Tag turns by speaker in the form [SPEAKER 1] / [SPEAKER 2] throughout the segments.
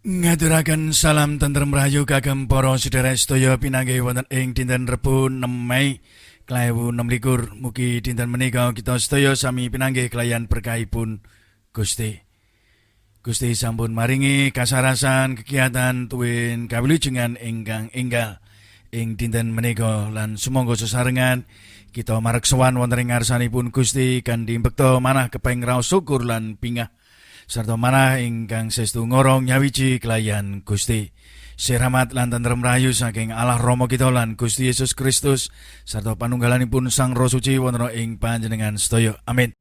[SPEAKER 1] Ngaturaken salam tentrem rahayu kagem para sedherek sedaya pinanggih wonten ing dinten Rebo 6 Mei 2026. Mugi dinten menika kita sedaya sami pinanggih kelayan berkahipun Gusti. Gusti sampun maringi kasarasan kegiatan tuwin kawilujengan ingkang enggal ing dinten menika lan sumangga sesarengan kita mareksowan wonten ing ngarsanipun Gusti kanthi bekta manah kepeng raos syukur lan bingah sarta manah ingkang sestu ngorong nyawiji kelayan Gusti. Siramat lan tentrem rahayu saking Allah Rama kita lan Gusti Yesus Kristus sarta panunggalanipun Sang Roh Suci wonten ing panjenengan sedaya. Amin.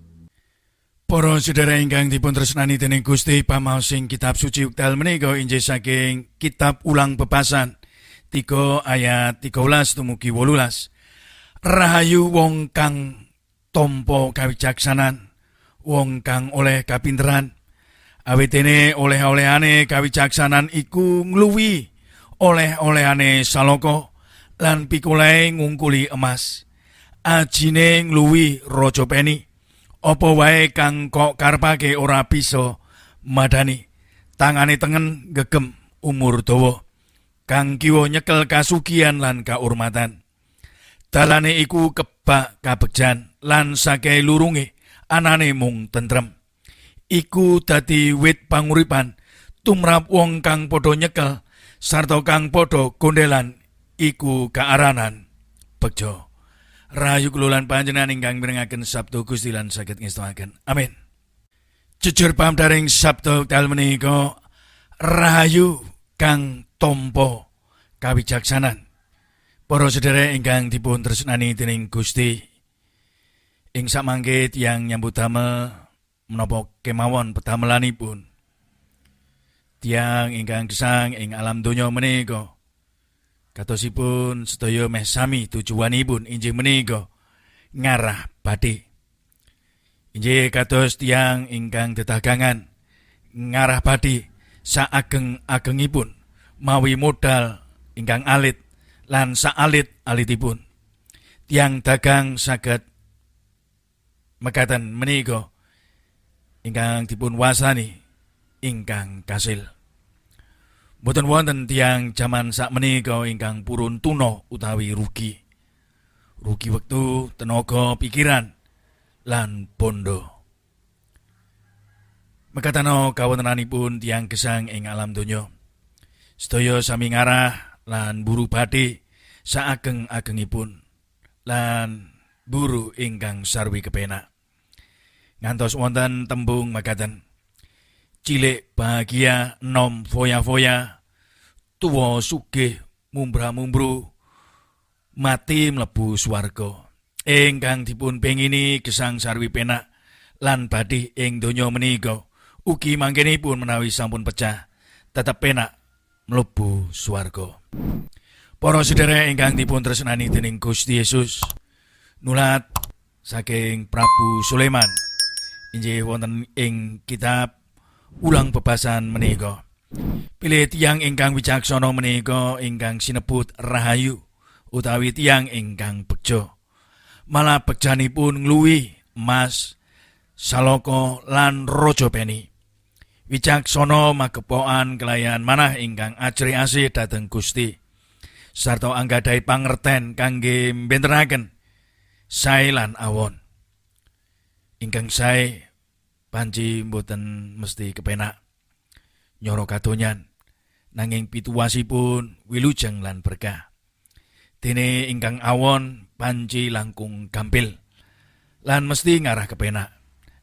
[SPEAKER 1] Para sedherek ingkang dipun tresnani dening Gusti, pamaos sing kitab suci wekdal menika injih saking kitab Ulang Pepasan 3 ayat 13 dumugi 18. Rahayu wong kang tampa kawicaksanan, wong kang oleh kapinteran. Awitene oleh-olehane kawicaksanan iku ngluwi oleh-olehane salaka lan pikulahe ngungkuli emas. Ajine ngluwi raja peni. Apa wae kang kok karepake ora bisa madani. Tangane tengen gegem umur dawa. Kang kiwa nyekel kasugihan lan kaurmatan. Dalane iku kebak kabegjan lan sakehe lurunge anane mung tentrem. Iku dadi wit panguripan tumrap wong kang padha nyekel sarta kang padha gondelan iku kaaranan bejo. Rahayu kula lan panjenengan ingkang mirengaken sabda Gusti lan saged ngestakaken. Amin. Jujur pamdaring sabda wekdal menika rahayu kang tampa kawicaksanan. Para sedherek ingkang dipun tresnani dening Gusti, ing samangke tiyang nyambut damel menapa kemawon pedamelanipun tiyang ingkang gesang ing alam donya menika katosipun sedaya meh sami tujuanipun injih menika ngarah badhe. Injih kados tiyang ingkang dedagangan ngarah badhe saageng-agengipun mawi modal ingkang alit lan saalit-alitipun. Tiyang dagang saged mekaten menika ingkang dipun wasani ingkang kasil. Boten wonten tiyang jaman sakmenika ingkang purun tuna utawi rugi. Rugi wektu, tenaga, pikiran lan bondo. Mekatana kawontenanipun tiyang gesang ing alam donya. Sedaya sami ngarah lan buru badhe saageng-agengipun lan buru ingkang sarwi kepenak. Ngantos wonten tembung makaten, cilik bahagia nom foya-foya, tuwa sugih mumbra-mumbru, mati mlebu swarga. Ingkang dipun pengini gesang sarwi penak lan badhe ing donya menika ugi mangkenipun menawi sampun pecah tetep penak mlebu swarga. Para sedherek ingkang dipun tresnani dening Gusti Yesus, nulat saking Prabu Sulaiman injih wonten ing kitab Ulang Pepasan menika. Pilih tiyang ingkang wicaksana menika ingkang sinebut rahayu utawi tiyang ingkang bejo. Malah begjanipun ngluwi emas, salaka lan raja peni. Wicaksana magepokan kelayan manah ingkang ajri asih dhateng Gusti. Sarta anggadhahi pangerten kangge mbentenaken sae lan awon. Ingkang sae panci mboten mesti kepenak nyoro kadonyan, nanging pituwasipun wilujeng lan berkah. Dene ingkang awon panci langkung gampil lan mesti ngarah kepenak,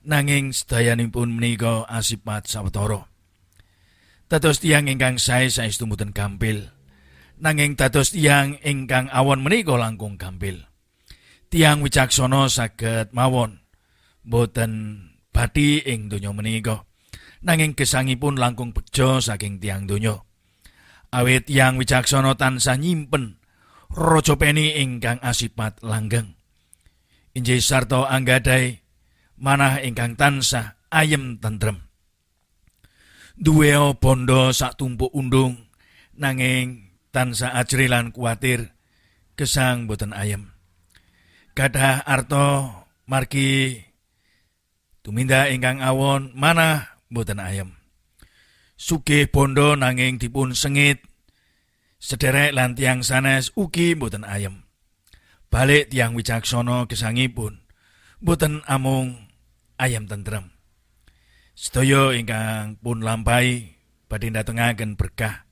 [SPEAKER 1] nanging sedayanipun menika asipat sawetara. Dados tiyang ingkang sae saestu mboten gampil, nanging dados tiyang ingkang awon menika langkung gampil. Tiyang wicaksana saged mawon boten badhe ing donya menika, nanging gesangipun langkung bejo saking tiyang donya. Awit tiyang wicaksana tansah nyimpen raja peni ingkang asipat langgeng. Injih sarta anggadhahi manah ingkang tansah ayem tentrem. Duwe bondo sak tumpuk undung, nanging tansah ajri lan kuwatir gesang boten ayem. Gadah arta margi tumindak ingkang awon manah boten ayem. sugih bondo nanging dipun sengit. Sederek lan tiyang sanes ugi mboten ayem. Balik tiyang wicaksana gesangipun mboten amung ayam tentrem. Sedaya ingkang pun lampahi badhe ndatengaken berkah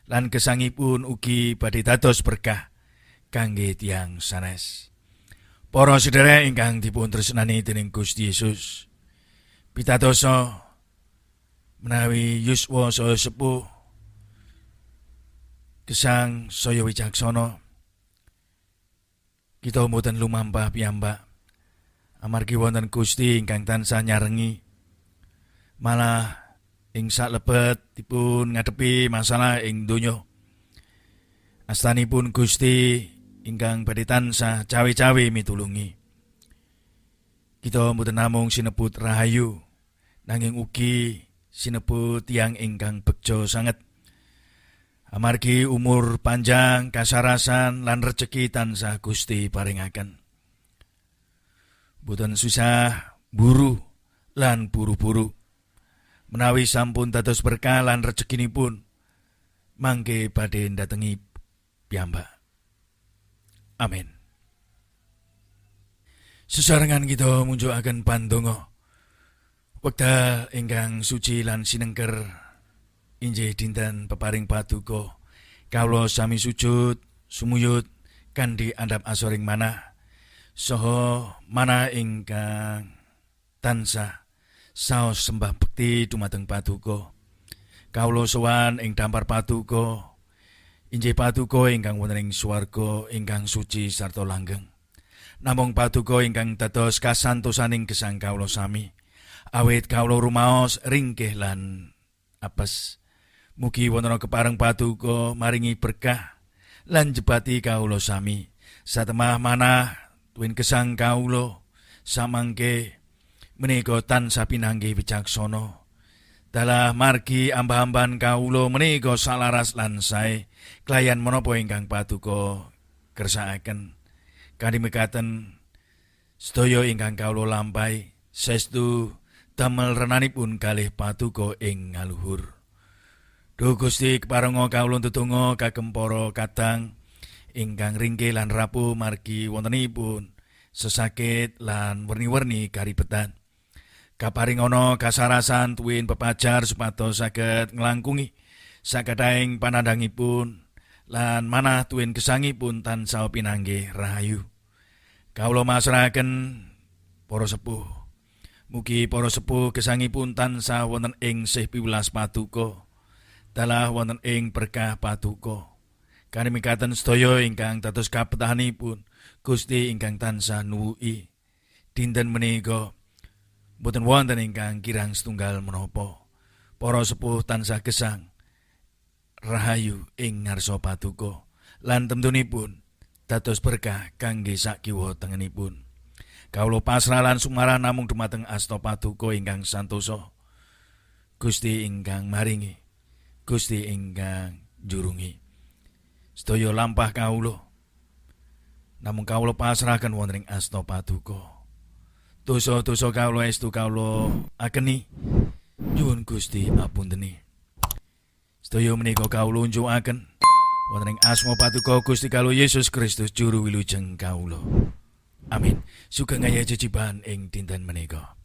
[SPEAKER 1] lan gesangipun ugi badhe dados berkah kangge tiyang sanes. Para sedherek ingkang dipun tresnani dening Gusti Yesus, pitadosa menawi yuswa saya sepuh gesang saya wicaksana, kita mboten lumampah piyambak amargi wonten Gusti ingkang tansah nyarengi, malah ing salebet dipun ngadepi masalah ing donya. Astanipun Gusti ingkang badhe tansah cawe-cawe mitulungi. Kita mboten namung sinebut rahayu, nanging ugi sinebut tiyang ingkang bekja sanget. Amargi umur panjang, kasarasan lan rejeki tansah Gusti paringaken. Boten susah buru lan buru-buru. Menawi sampun dados berkah lan rejekinipun, mangke badhe ndatengi piyambak. Amin. Sesarengan kita munjukaken pandonga. Wekdal ingkang suci lan sinengker injih dinten peparing paduka. Kawula sami sujud sumuyut kanthi andhap asoring manah saha manah ingkang tansah saos sembah bekti dumateng paduka. Kawula sowan ing dampar paduka. Injih paduka ingkang wonten ing swarga ingkang suci sarta langgeng. Namung paduka ingkang dados kasantosaning gesang kawula sami. Awit kawula rumaos ringkih lan apes. Mugi wonten kepareng paduka maringi berkah lan jebati kawula sami. Satemah manah tuwin gesang kawula samangke menika tansah pinanggih wicaksana. Dalah margi ambah-ambahan kawula menika salaras lan sae klayan menapa ingkang paduka kersakaken. Kanthi mekaten sedaya ingkang kawula lampahi saestu damel renanipun kalih paduka ing ngaluhur. Duh Gusti keparenga kawula ndedonga kagem para kadang ingkang ringkih lan rapuh margi wontenipun sesakit lan werni-werni karibetan. Kaparingana kasarasan tuwin pepajar supados saged nglangkungi sakadaing panandhangipun lan manah tuwin gesangipun tansah pinanggih rahayu. Kawula masrahaken para sepuh. Mugi para sepuh gesangipun tansah wonten ing sih piwelas paduka. Dalah wonten ing berkah paduka. Kanthi mekaten sedaya ingkang dados kapetahanipun Gusti ingkang tansah nuwuhi dinten menika boten wonten ingkang kirang setunggal menapa. Para sepuh tansah gesang rahayu ing ngarsa paduka lan temtunipun dados berkah kangge sak kiwa tengenipun. Kawula pasrah lan sumarah namung dumateng asta paduka ingkang santosa. Gusti ingkang maringi, Gusti ingkang jurungi. Sedaya lampah kawula namung kawula pasrahaken wonten ing asta paduka. Dosa-dosa kawula estu kawula akeni nyuwun Gusti apunteni. Sedaya menika kawula unjukaken wonten ing asma paduka Gusti kawula Yesus Kristus juru wilujeng kawula. Amin. Sugeng ngaya jejiban ing dinten menika.